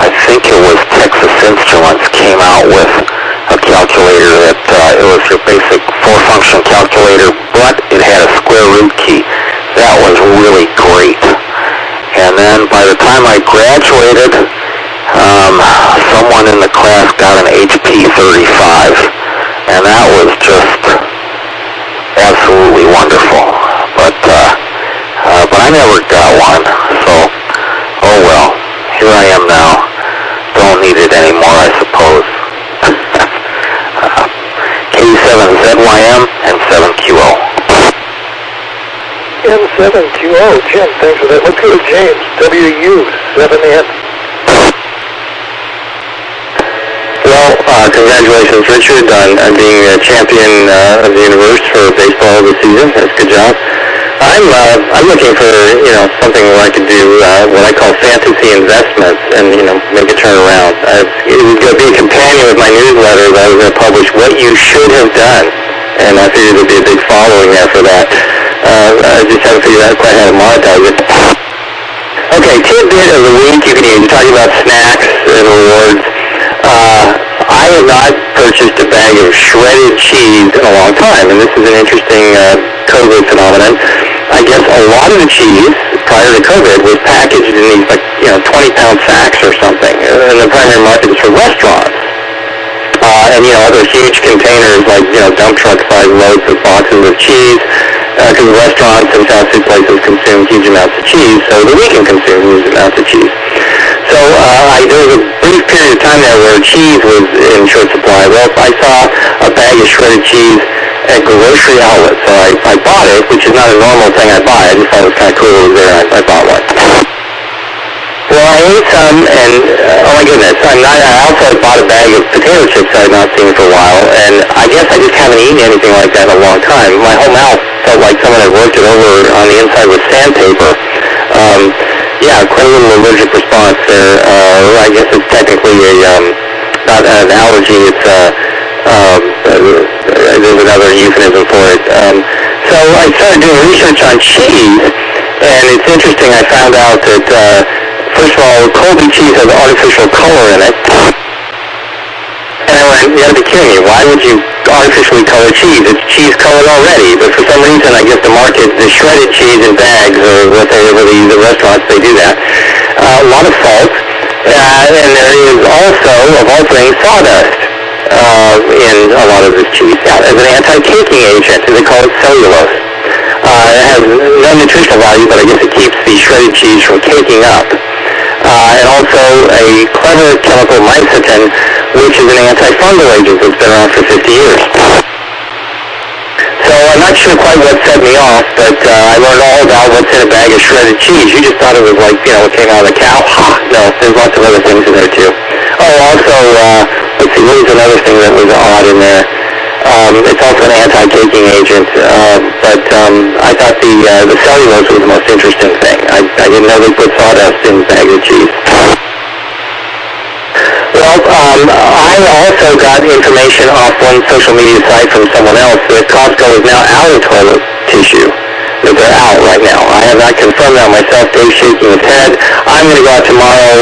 I think it was Texas Instruments, came out with a calculator that it was your basic 4-function calculator, but it had a square root key. That was really great. And then by the time I graduated, someone in the class got an HP 35, and that was just absolutely wonderful. But I never got one, so oh well. Here I am now. Don't need it anymore, I suppose. K7ZYM and 7QO. N7QO, Jim, thanks for that. Let's go to James, WU7N. Well, congratulations, Richard, on being a champion of the universe for baseball this season. That's a good job. I'm looking for, something where I could do what I call fantasy investments and, make a turnaround. It was going to be a companion with my newsletter that I was going to publish what you should have done, and I figured there'd be a big following there for that. I just haven't figured out quite how to monetize it. Okay, tidbit of the week you can use. You're talking about snacks and rewards. I have not purchased a bag of shredded cheese in a long time, and this is an interesting COVID phenomenon. I guess a lot of the cheese prior to COVID was packaged in these 20-pound sacks or something, and the primary market is for restaurants. And other huge containers like dump truck-sized loads of boxes of cheese, because restaurants and fast food places consume huge amounts of cheese, so that we can consume huge amounts of cheese. So there was a brief period of time there where cheese was in short supply. Well, I saw a bag of shredded cheese at grocery outlets, so I bought it, which is not a normal thing I buy. I just thought it was kind of cool it was there, and I bought one. Well, I ate some, and oh my goodness, I also bought a bag of potato chips I had not seen for a while, and I guess I just haven't eaten anything like that in a long time. My whole mouth felt like someone had worked it over on the inside with sandpaper. Yeah, quite a little allergic response there. I guess it's technically not an allergy, it's there's another euphemism for it. So I started doing research on cheese, and it's interesting, I found out that, first of all, Colby cheese has artificial color in it. And I went, you gotta be kidding me, why would you artificially color cheese? It's cheese colored already, but for some reason, I guess the market, the shredded cheese in bags, or whatever they use at restaurants, they do that. A lot of salt, and there is also, of all things, sawdust in a lot of this cheese. Now, as an anti-caking agent, they call it cellulose. It has no nutritional value, but I guess it keeps the shredded cheese from caking up. And also a clever chemical mycetin, which is an antifungal agent that's been around for 50 years. So I'm not sure quite what set me off, but I learned all about what's in a bag of shredded cheese. You just thought it was like, what came out of the cow. No, there's lots of other things in there too. Oh, also, let's see, what was another thing that was odd in there? It's also an anti-caking agent, but I thought the cellulose was the most interesting thing. I didn't know they put sawdust in bags of cheese. Well, I also got information off one social media site from someone else that Costco is now out of toilet tissue. That they're out right now. I have not confirmed that myself. Dave's shaking his head. I'm going to go out tomorrow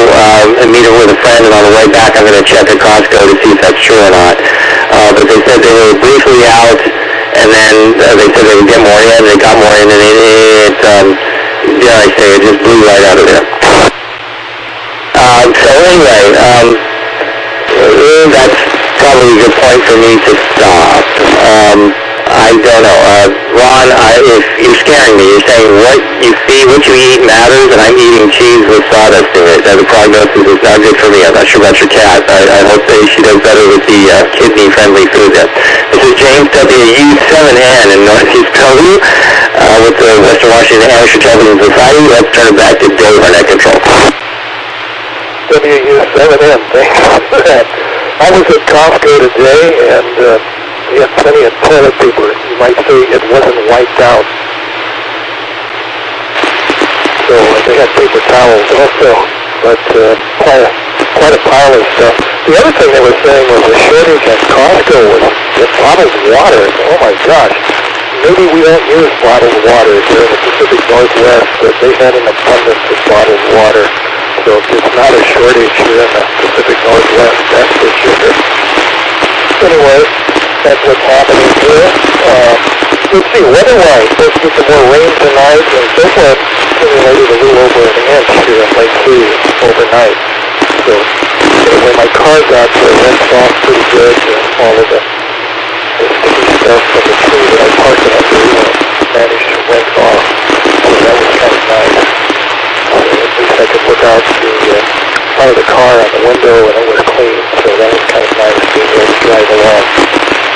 and meet with a friend, and on the way back I'm going to check at Costco to see if that's true or not. But they said they were briefly out, and then they said they would get more in, they got more in, and dare I say, it just blew right out of there. So anyway, that's probably a good point for me to stop. I don't know. Ron, if you're scaring me, you're saying what you see, what you eat matters, and I'm eating cheese with sawdust in it. The prognosis is not good for me. I'm not sure about your cat. I hope that she does better with the kidney-friendly food there. This is James WW7ATS in Northeast Bellevue with the Western Washington Amateur Television Society. Let's turn it back to Dave, our net control. WW7ATS, thanks for that. I was at Costco today, and we had plenty of toilet paper. You might say it wasn't wiped out. So they had paper towels also, but quite a pile of stuff. The other thing they were saying was the shortage at Costco was bottled water. Oh my gosh. Maybe we don't use bottled water here in the Pacific Northwest, but they had an abundance of bottled water. So it's not a shortage here in the Pacific Northwest, that's for sure. Anyway, that's what's happening here. Let's see, weather-wise, supposed to get some more rain tonight, and so far accumulated a little over an inch here in Lake City overnight. So anyway, my car got rinsed off pretty good, all of the sticky stuff from the tree that I parked it under managed to rinse off. So that was kind of nice. At least I could look out the front of the car on the window and it was clean, so that was kind of nice being able to drive along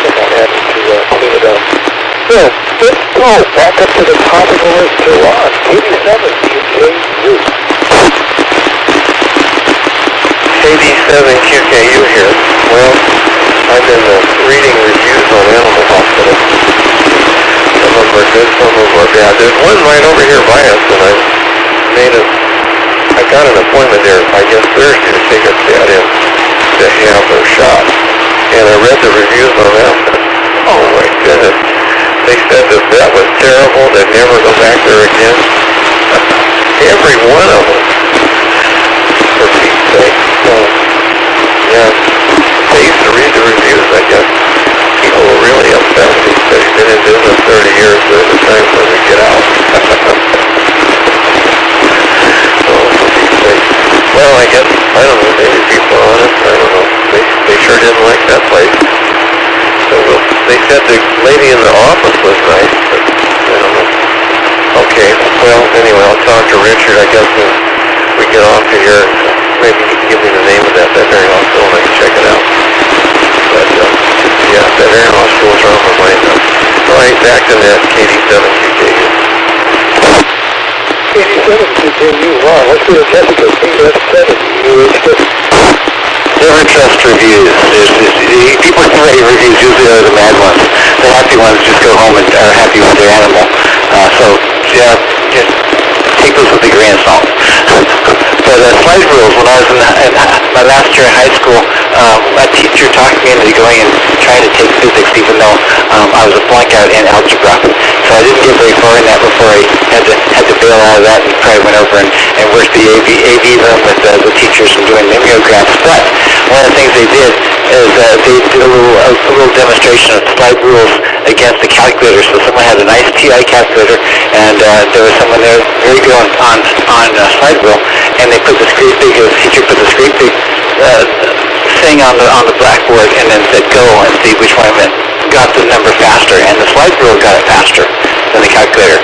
and not having to clean it up. So, let's go back up to the top of the list to Ron, 87QKU. 87QKU here. Well, I've been reading reviews on Animal Hospital. Some of them are good, some of them are bad. There's one right over here by us, and I got an appointment there, I guess Thursday, to take a cat in to have her shot. And I read the reviews on that. Oh my goodness. They said the vet was terrible, they'd never go back there again. Every one of them. For Pete's sake. So, yeah. They used to read the reviews, I guess. People were really upset when he said he's been in business 30 years, so it's time for him to get out. Well, I guess, I don't know, maybe people are honest, I don't know. They sure didn't like that place. So they said the lady in the office was nice, but I don't know. Okay, well, anyway, I'll talk to Richard, I guess, when we get off of here. Maybe he can give me the name of that veterinary hospital and I can check it out. But, yeah, veterinary hospital is on my mind now. All right, back to that, 87QKU. 87QKU, Ron, let's go to Jessica, 87UHK. Never trust reviews. People who write reviews usually are the mad ones. The happy ones just go home and are happy with their animal. So, yeah, just take those with a grain of salt. But slide rules, when I was in my last year in high school, a teacher talked me into going and trying to take physics, even though I was a flunk out in algebra. So I didn't get very far in that before I had to bail out of that and probably went over and worked the AV room with the teachers and doing mimeographs. But one of the things they did is they did a little demonstration of slide rules against the calculator. So someone had a nice TI calculator, and there was someone there very good on slide rule, and they put this great big, the teacher put this great big thing on the blackboard and then said go and see which one of it got the number faster, and the slide rule got it faster than the calculator.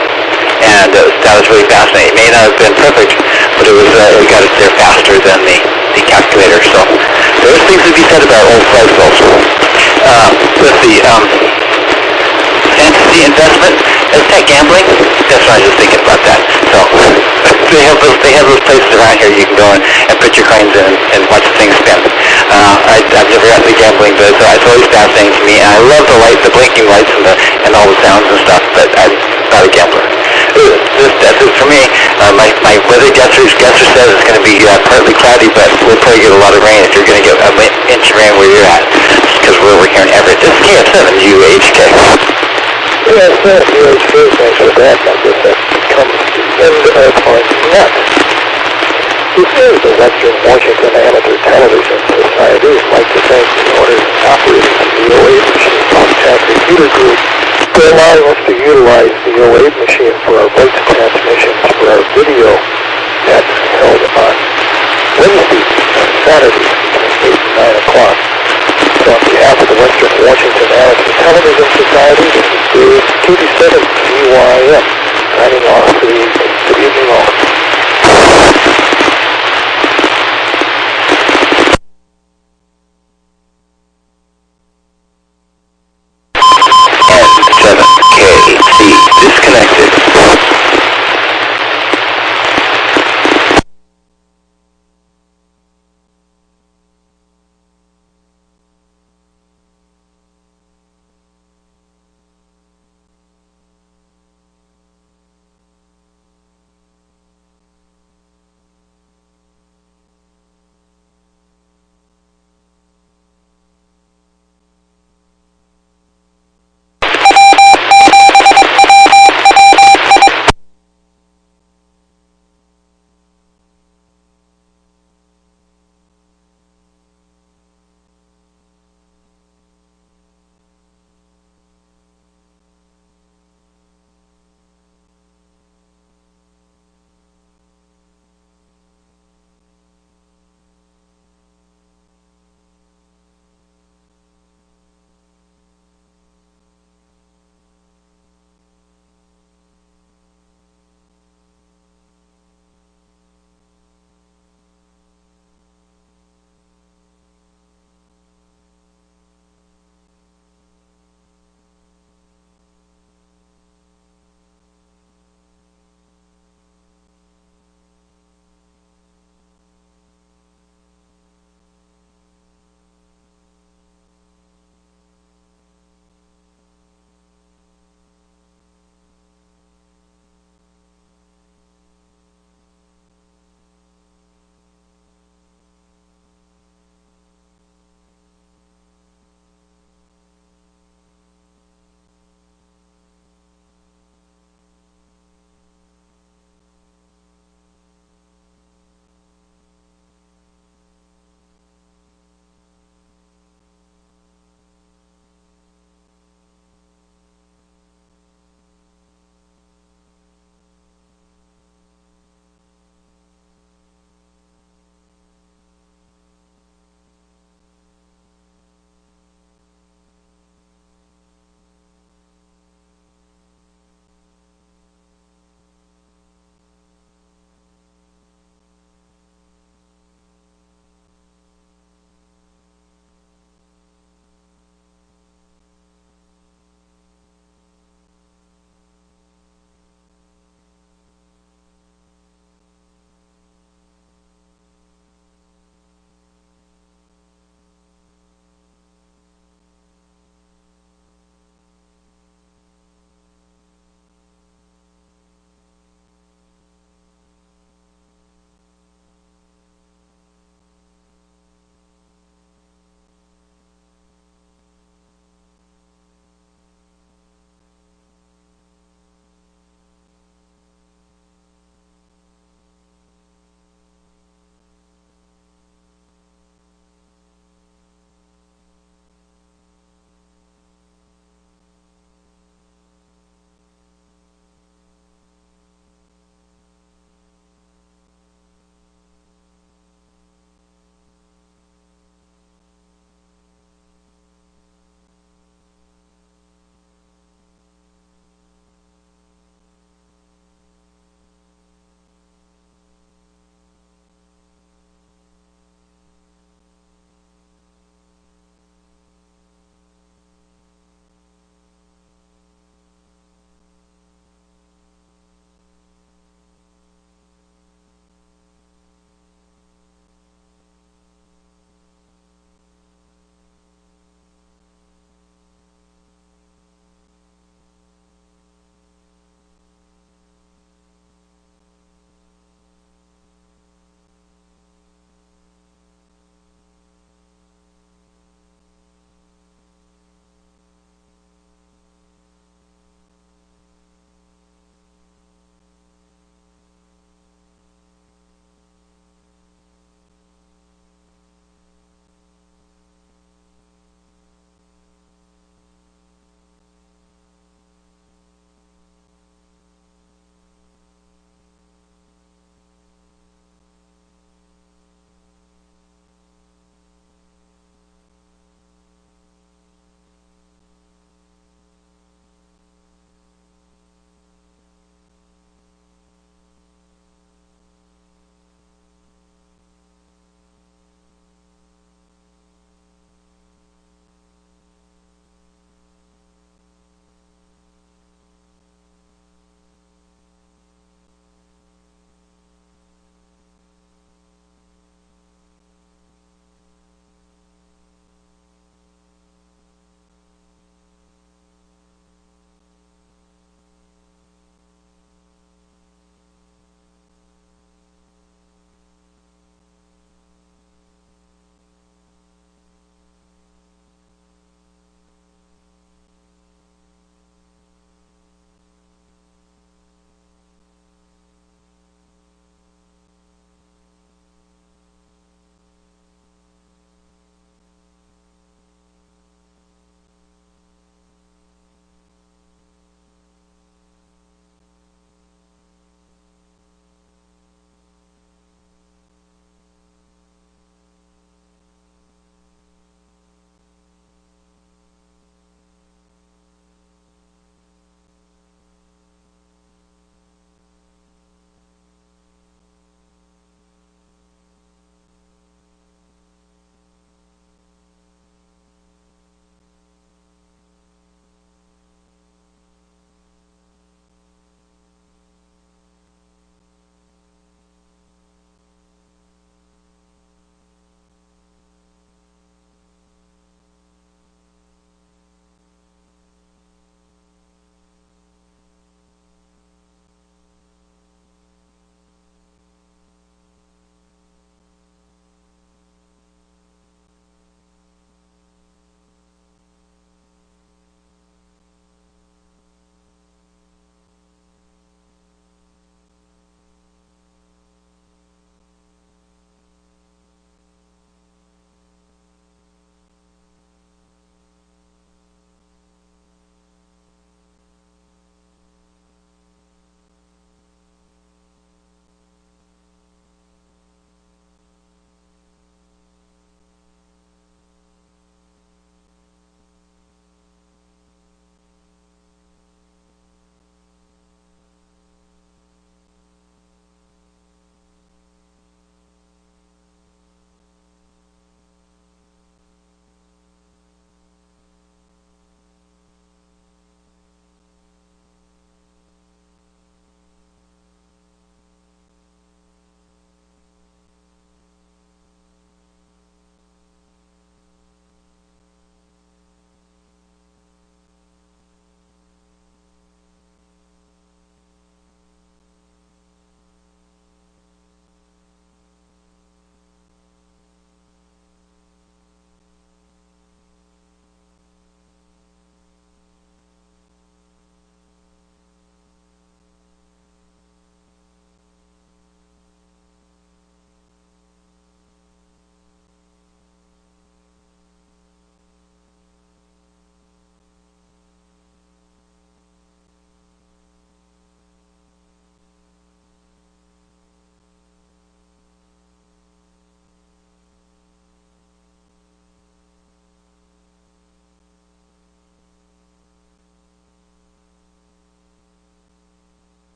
And that was really fascinating. It may not have been perfect, but it got it there faster than the calculator. So there's things to be said about old slide rules. Let's see, fantasy investment, is that gambling? That's what I was just thinking about that. So they have those places around here you can go and put your coins in and watch the things spin. I've never gotten to gambling, but it's always fascinating to me. And I love the blinking lights and all the sounds and stuff, but I'm not a gambler. That's it for me. My weather guesser says it's going to be partly cloudy, but we'll probably get a lot of rain if you're going to get an inch of rain where you're at, because we're over here in Everett. This is KF7UHK. Yeah, UHK, thanks for that. I guess that comes to the end of our net. This is the Western Washington Amateur Television Society. I'd like to thank the owners and operators of the WW7ATS Computer Group for allowing us to utilize the 08 machine for our brakes transmissions for our video that's held on Wednesday and Saturday between 8 and 9 o'clock. So on behalf of the Western Washington Amateur Television Society, this is Dave, KD7ZYM, signing off.